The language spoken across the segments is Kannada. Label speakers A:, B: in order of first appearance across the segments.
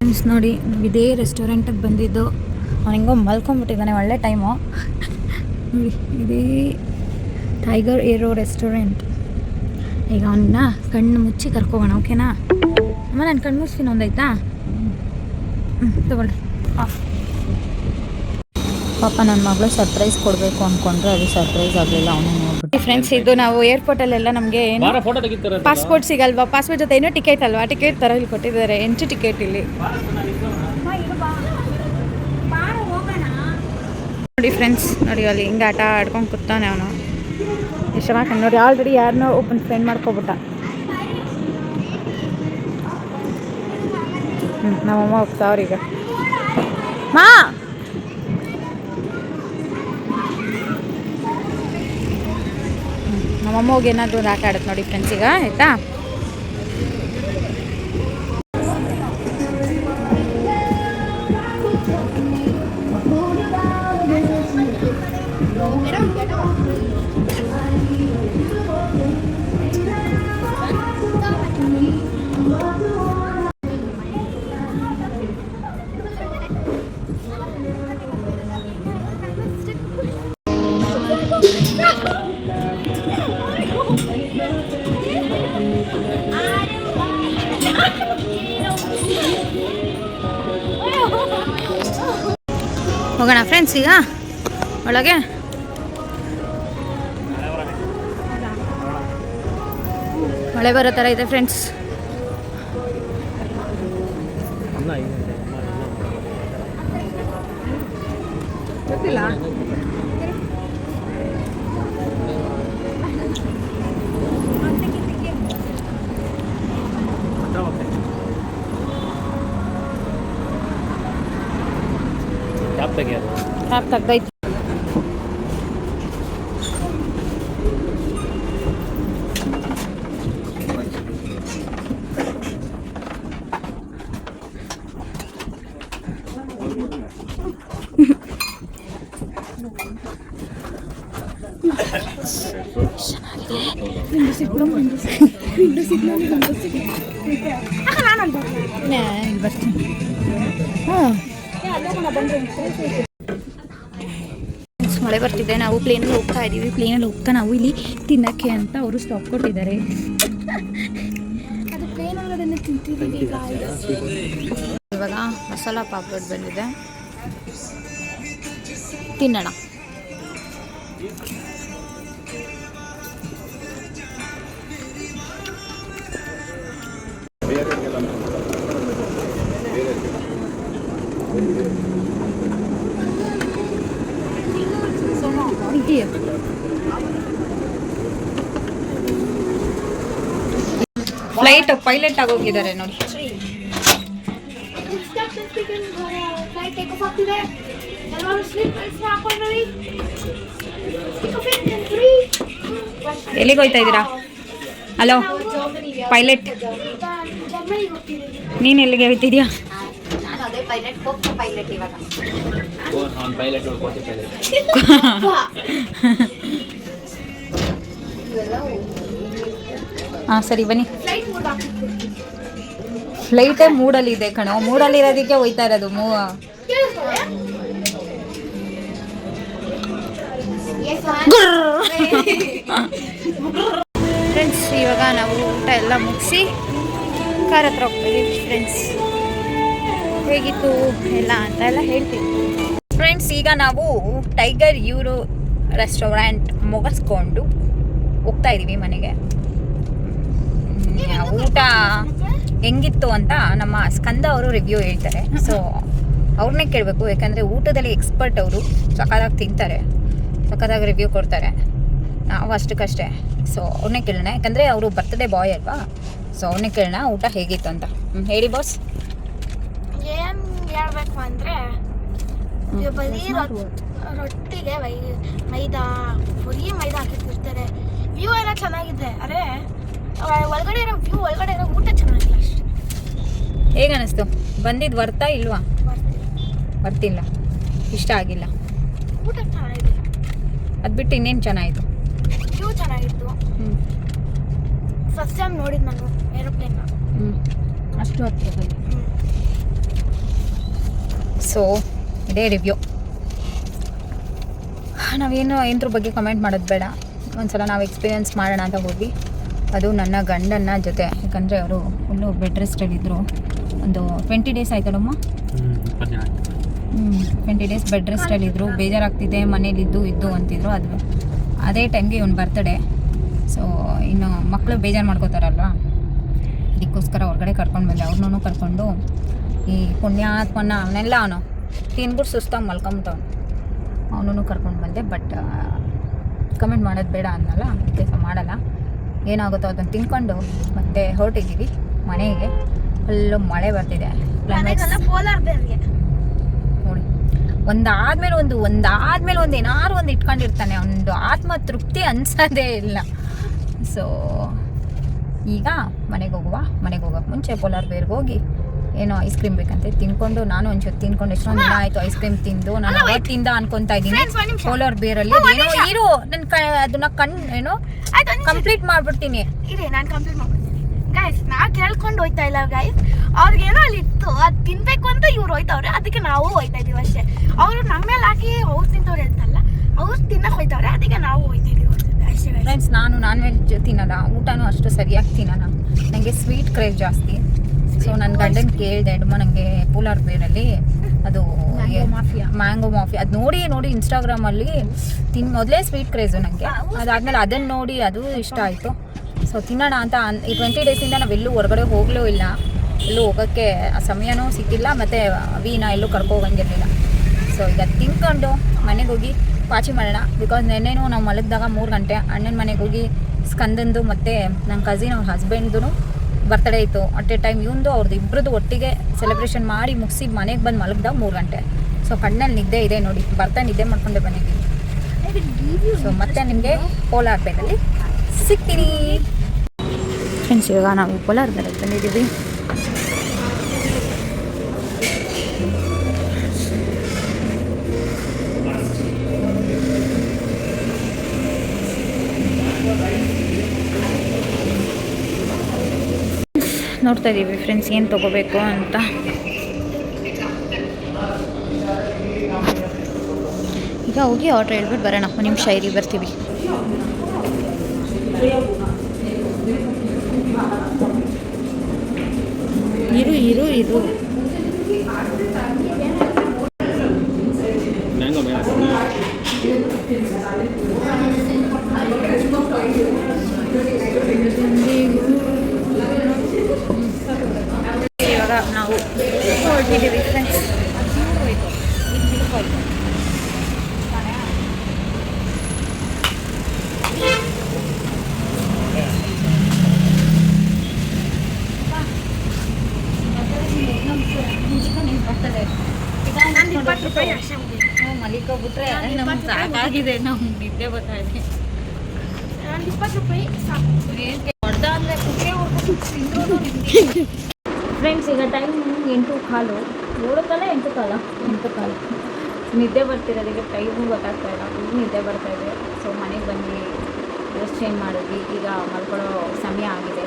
A: ಫ್ರೆಂಡ್ಸ್ ನೋಡಿ, ಇದೇ ರೆಸ್ಟೋರೆಂಟಿಗೆ ಬಂದಿದ್ದು. ಅವ್ನು ಹೆಂಗೋ ಮಲ್ಕೊಂಡ್ಬಿಟ್ಟಿದ್ದಾನೆ, ಒಳ್ಳೆ ಟೈಮು. ನೋಡಿ, ಇದೇ ಟೈಗರ್ ಏರೋ ರೆಸ್ಟೋರೆಂಟ್. ಈಗ ಅವನ್ನ ಕಣ್ಣು ಮುಚ್ಚಿ ಕರ್ಕೋಗೋಣ, ಓಕೆನಾ? ಅಮ್ಮ ನಾನು ಕಣ್ಣು ಮುಚ್ತೀನಿ, ಒಂದಾಯ್ತಾ? ತಗೊಳ್ಳಿ. ಪಾಪ ನನ್ನ ಮಗಳು ಸರ್ಪ್ರೈಸ್ ಕೊಡಬೇಕು ಅಂದ್ಕೊಂಡ್ರೆ ಅದು ಸರ್ಪ್ರೈಸ್ ಆಗಲಿಲ್ಲ. ಅವನು ನೋಡ್ಬಿಟ್ಟು ಫ್ರೆಂಡ್ಸ್, ಇದು ನಾವು ಏರ್ಪೋರ್ಟಲ್ಲೆಲ್ಲ ನಮಗೆ ಪಾಸ್ಪೋರ್ಟ್ ಸಿಗಲ್ವಾ? ಪಾಸ್ಪೋರ್ಟ್ ಜೊತೆ ಏನೋ ಟಿಕೆಟ್ ಅಲ್ವಾ? ಟಿಕೆಟ್ ಥರ ಇಲ್ಲಿ ಕೊಟ್ಟಿದ್ದಾರೆ. ಎಂಟ್ರಿ ಟಿಕೆಟ್ ಇಲ್ಲಿ ನೋಡಿ. ಫ್ರೆಂಡ್ಸ್ ನೋಡಿ, ಅಲ್ಲಿ ಹಿಂಗೆ ಆಟ ಆಡ್ಕೊಂಡು ಕೂತಾನೆ ಅವನು. ಎಷ್ಟು ಚೆನ್ನಾಗಿ ನೋಡಿ. ಆಲ್ರೆಡಿ ಯಾರನ್ನೋ ಓಪನ್ ಫ್ರೆಂಡ್ ಮಾಡ್ಕೊಬಿಟ್ಟ. ನಮ್ಮಮ್ಮ ಹೋಗ್ತಾವ್ರ ಈಗ. ನಮ್ಮಮ್ಮ ಹೋಗಿ ಏನಾದರೂ ಒಂದು ಆಟ ಆಡುತ್ತೆ ನೋಡಿ ಫ್ರೆಂಡ್ಸ್ ಈಗ, ಆಯಿತಾ? ಹೋಗೋಣ ಫ್ರೆಂಡ್ಸ್ ಈಗ ಒಳಗೆ. ಮಳೆ ಬರೋ ಥರ ಇದೆ ಫ್ರೆಂಡ್ಸ್. ಗೊತ್ತಿಲ್ಲ. ಕ್ಯಾಪ್ ತೆಗ್ದೈತಿ. ಮಳೆ ಬರ್ತಿದೆ. ನಾವು ಪ್ಲೇನಲ್ಲಿ ಹೋಗ್ತಾ ಇದ್ದೀವಿ. ಪ್ಲೇನಲ್ಲಿ ಹೋಗ್ತಾ ನಾವು ಇಲ್ಲಿ ತಿನ್ನಕ್ಕೆ ಅಂತ ಅವರು ಸ್ಟಾಪ್ ಕೊಟ್ಟಿದ್ದಾರೆ. ಅದು ಪ್ಲೇನಲ್ಲಿ ಅದನ್ನು ತಿಂತಿದ್ದೀವಿ. ಇವಾಗ ಮಸಾಲ ಪಾಪಡ್ ಬಂದಿದೆ, ತಿನ್ನೋಣ. ಫ್ಲೈಟ್ ಪೈಲಟ್ ಆಗೋಗಿದ್ದಾರೆ ನೋಡಿ. ಎಲ್ಲಿಗೆ ಹೋಗ್ತಾ ಇದ್ದೀರಾ? ಹಲೋ ಪೈಲಟ್, ನೀನು ಎಲ್ಲಿಗೆ ಹೋಗ್ತಿದ್ಯಾ? ಹಾಂ ಸರಿ ಬನ್ನಿ. ಫ್ಲೈಟೇ ಮೂಡಲ್ಲಿ ಇದೆ ಕಣೋ. ಮೂಡಲ್ಲಿ ಇರೋದಕ್ಕೆ ಹೋಯ್ತಾ ಇರೋದು. ಫ್ರೆಂಡ್ಸ್ ಇವಾಗ ನಾವು ಊಟ ಎಲ್ಲ ಮುಗಿಸಿ ಕಾರ್ ಹತ್ರ ಹೋಗ್ತೀವಿ. ಫ್ರೆಂಡ್ಸ್ ಹೇಗಿತ್ತು ಎಲ್ಲ ಅಂತ ಎಲ್ಲ ಹೇಳ್ತೀವಿ. ಫ್ರೆಂಡ್ಸ್ ಈಗ ನಾವು ಟೈಗರ್ ಯೂರೋ ರೆಸ್ಟೋರೆಂಟ್ ಮುಗಿಸ್ಕೊಂಡು ಹೋಗ್ತಾ ಇದ್ದೀವಿ ಮನೆಗೆ. ಊಟ ಹೆಂಗಿತ್ತು ಅಂತ ನಮ್ಮ ಸ್ಕಂದ ಅವರು ರಿವ್ಯೂ ಹೇಳ್ತಾರೆ. ಸೊ ಅವ್ರನ್ನೇ ಕೇಳಬೇಕು, ಯಾಕಂದರೆ ಊಟದಲ್ಲಿ ಎಕ್ಸ್ಪರ್ಟ್ ಅವರು. ಸಖತ್ತಾಗಿ ತಿಂತಾರೆ, ಸಖತ್ತಾಗಿ ರಿವ್ಯೂ ಕೊಡ್ತಾರೆ. ನಾವು ಅಷ್ಟಕ್ಕಷ್ಟೇ. ಸೊ ಅವ್ರನ್ನೇ ಕೇಳೋಣ, ಯಾಕಂದರೆ ಅವರು ಬರ್ತ್ಡೇ ಬಾಯ್ ಅಲ್ವಾ. ಸೊ ಅವ್ರನ್ನೇ ಕೇಳೋಣ ಊಟ ಹೇಗಿತ್ತು ಅಂತ. ಹೇಳಿ ಬಾಸ್.
B: ಏನು ಹೇಳ್ಬೇಕು ಅಂದರೆ, ಬರೀ ರೊಟ್ಟಿಗೆ ಮೈದಾ ಹಾಕಿರ್ತಾರೆ. ವ್ಯೂ ಎಲ್ಲ ಚೆನ್ನಾಗಿದೆ, ಅದೇ ಒಳಗಡೆ ಇರೋ ವ್ಯೂ, ಒಳಗಡೆ ಇರೋ ಊಟ ಚೆನ್ನಾಗಿಲ್ಲ ಅಷ್ಟೇ.
A: ಹೇಗೆ ಅನ್ನಿಸ್ತು? ಬಂದಿದ್ದು ವರ್ತಾ ಇಲ್ವಾ? ಬರ್ತಿಲ್ಲ, ಇಷ್ಟ ಆಗಿಲ್ಲ.
B: ಊಟ ಚೆನ್ನಾಗಿದೆ.
A: ಅದು ಬಿಟ್ಟು ಇನ್ನೇನು ಚೆನ್ನಾಯಿತು?
B: ವ್ಯೂ ಚೆನ್ನಾಗಿತ್ತು. ಫಸ್ಟ್ ಟೈಮ್ ನೋಡಿದ್ದು ನಾನು ಏರೋಪ್ಲೇನ್ನ.
A: ಅಷ್ಟು ಹತ್ತಿರದಲ್ಲಿ ಸೊ ಇದೇ ರಿವ್ಯೂ. ನಾವೇನು ಏನರ ಬಗ್ಗೆ ಕಮೆಂಟ್ ಮಾಡೋದು ಬೇಡ, ಒಂದ್ಸಲ ನಾವು ಎಕ್ಸ್ಪೀರಿಯೆನ್ಸ್ ಮಾಡೋಣ ಅಂತ ಹೋಗಿ. ಅದು ನನ್ನ ಗಂಡನ ಜೊತೆ, ಯಾಕಂದರೆ ಅವರು ಫುಲ್ಲು ಬೆಡ್ ರೆಸ್ಟಲ್ಲಿದ್ದರು. ಒಂದು 20 ಡೇಸ್ ಆಯ್ತಲ್ಲಮ್ಮ, 20 ಡೇಸ್ ಬೆಡ್ ರೆಸ್ಟಲ್ಲಿದ್ದರು. ಬೇಜಾರಾಗ್ತಿದೆ, ಮನೇಲಿದ್ದು ಅಂತಿದ್ರು. ಅದೇ ಟೈಮ್ಗೆ ಇವನು ಬರ್ತಡೇ. ಸೊ ಇನ್ನು ಮಕ್ಕಳು ಬೇಜಾರು ಮಾಡ್ಕೋತಾರಲ್ವ, ಅದಕ್ಕೋಸ್ಕರ ಹೊರಗಡೆ ಕರ್ಕೊಂಡು ಬಂದೆ. ಅವ್ರನ್ನೂ ಕರ್ಕೊಂಡು ಈ ಪುಣ್ಯಾತ್ಮನ ಅವನೆಲ್ಲ ಅವನು ತಿನ್ಬಿಟ್ಟು ಸುಸ್ತಾಗಿ ಮಲ್ಕೊಂಬಿಟ್ಟವನು, ಅವನೂ ಕರ್ಕೊಂಡು ಬಂದೆ. ಬಟ್ ಕಮೆಂಟ್ ಮಾಡೋದು ಬೇಡ ಅನ್ನಲ್ಲ, ಕೆಲಸ ಮಾಡಲ್ಲ. ಏನಾಗುತ್ತೋ ಅದನ್ನು ತಿನ್ಕೊಂಡು ಮತ್ತೆ ಹೊರಟಿದ್ದೀವಿ ಮನೆಗೆ. ಫುಲ್ಲು ಮಳೆ ಬರ್ತಿದೆ.
B: ಪೋಲಾರ್ ಬೇರ್ಗೆ
A: ನೋಡಿ, ಒಂದಾದ್ಮೇಲೆ ಒಂದು ಏನಾದ್ರು ಒಂದು ಇಟ್ಕೊಂಡಿರ್ತಾನೆ. ಒಂದು ಆತ್ಮ ತೃಪ್ತಿ ಅನ್ಸೋದೇ ಇಲ್ಲ. ಸೊ ಈಗ ಮನೆಗೆ ಹೋಗೋಕ್ಕೆ ಮುಂಚೆ ಪೋಲಾರ್ ಬೇರ್ಗೆ ಹೋಗಿ ಏನೋ ಐಸ್ ಕ್ರೀಮ್ ಬೇಕಂತೆ ತಿನ್ಕೊಂಡು, ನಾನು ಒಂಚೂರು ತಿನ್ಕೊಂಡು ಎಷ್ಟೊಂದು ದಿನ ಆಯಿತು ಐಸ್ ಕ್ರೀಮ್ ತಿಂದು. ನಾನು ಅವತ್ತಿಂದ ಅನ್ಕೊತಾ ಇದ್ದೀನಿ ಪೋಲಾರ್ ಬೇರಲ್ಲಿ ಏನೋ ಇರು ಅದನ್ನ ಏನೋ ಕಂಪ್ಲೀಟ್ ಮಾಡ್ಬಿಡ್ತೀನಿ.
B: ಇರಿ, ನಾನು ಕಂಪ್ಲೀಟ್ ಮಾಡ್ಬಿಡ್ತೀನಿ ಗೈಸ್. ನಾವು ಕೇಳ್ಕೊಂಡು ಹೋಯ್ತಾ ಇಲ್ಲ ಗೈಸ್, ಅವ್ರಿಗೇನೋ ಅಲ್ಲಿ ಇತ್ತು, ಅದು ತಿನ್ಬೇಕು ಅಂತ ಇವ್ರು ಹೋಯ್ತವ್ರೆ, ಅದಕ್ಕೆ ನಾವು ಹೋಯ್ತಾ ಇದೀವಿ ಅಷ್ಟೇ. ಅವರು ನಮ್ಮ ಮೇಲೆ ಹಾಕಿ ಅವ್ರು ತಿಂತವ್ರೆ ಅಂತಲ್ಲ, ಅವ್ರು ತಿನ್ನಕ್ಕೆ ಹೋಯ್ತವ್ರೆ, ಅದಕ್ಕೆ ನಾವು ಹೋಯ್ತಾ ಇದೀವಿ ಅಷ್ಟೇ.
A: ಫ್ರೆಂಡ್ಸ್, ನಾನು ನಾನ್ ವೆಜ್ ತಿನ್ನಲ್ಲ, ಊಟನೂ ಅಷ್ಟು ಸರಿಯಾಗಿ ತಿನ್ನಲ್ಲ. ನನಗೆ ಸ್ವೀಟ್ ಕ್ರೇವ್ ಜಾಸ್ತಿ. ಸೊ ನನ್ನ ಗಂಡನ ಕೇಳಿದೆ, ನನಗೆ ಪೋಲಾರ್ ಬೇರಲ್ಲಿ ಅದು ಮ್ಯಾಂಗೋ ಮಾಫಿಯಾ ಅದು ನೋಡಿ ಇನ್ಸ್ಟಾಗ್ರಾಮಲ್ಲಿ ಮೊದಲೇ ಸ್ವೀಟ್ ಕ್ರೇಜು ನನಗೆ. ಅದಾದಮೇಲೆ ಅದನ್ನು ನೋಡಿ ಅದು ಇಷ್ಟ ಆಯಿತು. ಸೊ ತಿನ್ನೋಣ ಅಂತ ಈ 20 ಡೇಸಿಂದ ನಾವೆಲ್ಲೂ ಹೊರಗಡೆ ಹೋಗಲೂ ಇಲ್ಲ, ಎಲ್ಲೂ ಹೋಗೋಕ್ಕೆ ಸಮಯನೂ ಸಿಕ್ಕಿಲ್ಲ, ಮತ್ತು ವೀನ ಎಲ್ಲೂ ಕರ್ಕೋಗಂಗಿರಲಿಲ್ಲ. ಸೊ ಈಗ ತಿನ್ಕೊಂಡು ಮನೆಗೆ ಹೋಗಿ ಪಾಚಿ ಮಾಡೋಣ. ಬಿಕಾಸ್ ನೆನ್ನೆನೂ ನಾವು ಮಲಗಿದಾಗ 3 ಗಂಟೆ ಅಣ್ಣನ ಮನೆಗೆ ಹೋಗಿ ಸ್ಕಂದಂದು ಮತ್ತು ನನ್ನ ಕಸಿನ್ ಅವ್ರ ಹಸ್ಬೆಂಡ್ದು ಬರ್ತಡೇ ಇತ್ತು. ಅಟ್ ಎ ಟೈಮ್ ಇವಂದು ಅವ್ರದ್ದು ಇಬ್ಬರದ್ದು ಒಟ್ಟಿಗೆ ಸೆಲೆಬ್ರೇಷನ್ ಮಾಡಿ ಮುಗಿಸಿ ಮನೆಗೆ ಬಂದು ಮಲಗಿದಾಗ 3 ಗಂಟೆ. ಸೊ ಕಣ್ಣಲ್ಲಿ ನಿದ್ದೆ ಇದೆ ನೋಡಿ, ಬರ್ತಾ ನಿದ್ದೆ ಮಾಡ್ಕೊಂಡೆ ಬಂದಿದ್ದೀನಿ. ಸೊ ಮತ್ತೆ ನಿಮಗೆ ಪೋಲಾರ್ ಬೇರಲ್ಲಿ ಸಿಗ್ತೀನಿ ಫ್ರೆಂಡ್ಸ್. ಇವಾಗ ನಾವು ಪೋಲಾರ್ ಬೇರಲ್ಲಿ ಬಂದಿದ್ದೀವಿ. ನೋಡ್ತಾ ಇದ್ದೀವಿ ಫ್ರೆಂಡ್ಸ್ ಏನು ತೊಗೋಬೇಕು ಅಂತ. ಈಗ ಹೋಗಿ ಆರ್ಡ್ರ್ ಹೇಳ್ಬಿಟ್ಟು ಬರೋಣ. ಒಂದು ನಿಮಿಷ ಇರಿ, ಬರ್ತೀವಿ. ಇರು ಇವಾಗ ನಾವು ಹೊರಟಿದ್ದೀವಿ ಫ್ರೆಂಡ್ಸ್. ಮಲಿಕೋಗ್ಬಿಟ್ರೆ ನಮ್ಗೆ ಸಾಕಾಗಿದೆ, ನಮ್ಗೆ ನಿದ್ದೆ ಬರ್ತಾ ಇದೆ.
B: 20 ರೂಪಾಯಿ
A: ಹೊಡೆದಾದ್ರೆ ಫ್ರೆಂಡ್ಸ್. ಈಗ ಟೈಮ್ 8:15, 8:15 ನಿದ್ದೆ ಬರ್ತಿರೋದಕ್ಕೆ ಟೈಮು ಗೊತ್ತಾಗ್ತಾ ಇಲ್ಲ, ಫುಲ್ ನಿದ್ದೆ ಬರ್ತಾ ಇದೆ. ಸೊ ಮನೆಗೆ ಬಂದು ಡ್ರೆಸ್ ಚೇಂಜ್ ಮಾಡಿದ್ವಿ, ಈಗ ಮಲ್ಕೊಳ್ಳೋ ಸಮಯ ಆಗಿದೆ.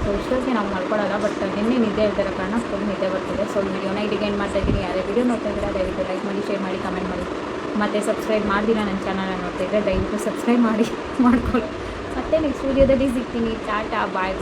A: ಸೊ ಇಷ್ಟೊತ್ತಿಗೆ ನಾವು ಮಲ್ಕೊಳ್ಳೋಲ್ಲ, ಬಟ್ ನಿನ್ನೆ ನಿದ್ದೆ ಇಲ್ದಿರೋ ಕಾರಣ ಫುಲ್ ನಿದ್ದೆ ಬರ್ತಿದೆ. ಸೊ ವಿಡಿಯೋನ ಇಲ್ಲಿಗೆ ಎಂಡ್ ಮಾಡ್ತಾ ಇದ್ದೀನಿ. ಯಾರೇ ವಿಡಿಯೋ ನೋಡ್ತಾ ಇದ್ದೀರಾ ದಯವಿಟ್ಟು ಲೈಕ್ ಮಾಡಿ, ಶೇರ್ ಮಾಡಿ, ಕಮೆಂಟ್ ಮಾಡಿ. ಮತ್ತು ಸಬ್ಸ್ಕ್ರೈಬ್ ಮಾಡ್ದಿಲ್ಲ ನನ್ನ ಚಾನಲ್ನ ನೋಡ್ತಾ ಇದ್ದರೆ ದಯವಿಟ್ಟು ಸಬ್ಸ್ಕ್ರೈಬ್ ಮಾಡ್ಕೊಳ್ಳಿ. ಮತ್ತೆ ನೆಕ್ಸ್ಟ್ ವಿಡಿಯೋದಲ್ಲಿ ಸಿಗ್ತೀನಿ. ಟಾಟಾ, ಬಾಯ್.